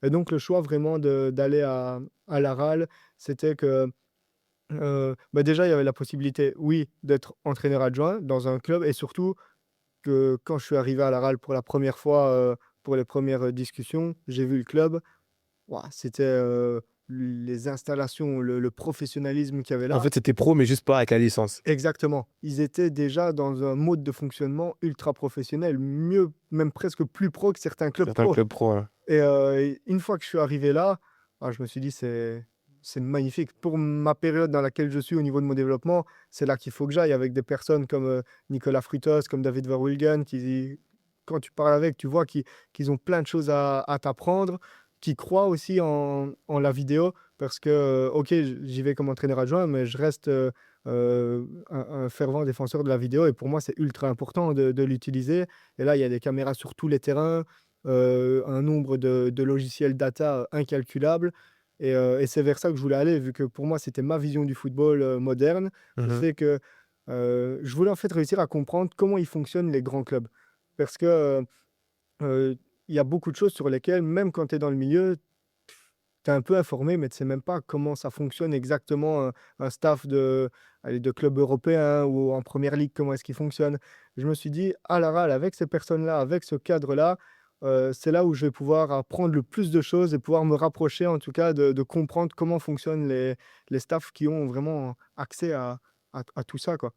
Et donc le choix vraiment d'aller à l'Aral, c'était que, bah, déjà, il y avait la possibilité, oui, d'être entraîneur adjoint dans un club et surtout que quand je suis arrivé à l'Aral pour la première fois, pour les premières discussions, j'ai vu le club. Waouh, c'était, les installations, le professionnalisme qu'il y avait En là. fait, c'était pro, mais juste pas avec la licence. Exactement. Ils étaient déjà dans un mode de fonctionnement ultra professionnel, mieux, même presque plus pro que certains clubs Certains pro. clubs pro, hein. Et une fois que je suis arrivé là, ah, je me suis dit: «C'est magnifique». Pour ma période dans laquelle je suis au niveau de mon développement, c'est là qu'il faut que j'aille avec des personnes comme, Nicolas Frutos, comme David Verwilgen qui quand tu parles avec, tu vois qu'ils ont plein de choses à t'apprendre, qui croient aussi en la vidéo parce que, OK, j'y vais comme entraîneur adjoint, mais je reste, un fervent défenseur de la vidéo et pour moi, c'est ultra important de l'utiliser et là, il y a des caméras sur tous les terrains, un nombre de logiciels data incalculable et c'est vers ça que je voulais aller vu que pour moi, c'était ma vision du football, moderne. Mmh. C'est que, je voulais en fait réussir à comprendre comment ils fonctionnent les grands clubs. Parce que, il y a beaucoup de choses sur lesquelles, même quand tu es dans le milieu, tu es un peu informé, mais tu sais même pas comment ça fonctionne exactement un staff de clubs européens ou en première ligue, comment est-ce qu'il fonctionne. Je me suis dit: «À Laval, avec ces personnes-là, avec ce cadre-là, c'est là où je vais pouvoir apprendre le plus de choses et pouvoir me rapprocher en tout cas de comprendre comment fonctionnent les staffs qui ont vraiment accès à tout ça, quoi».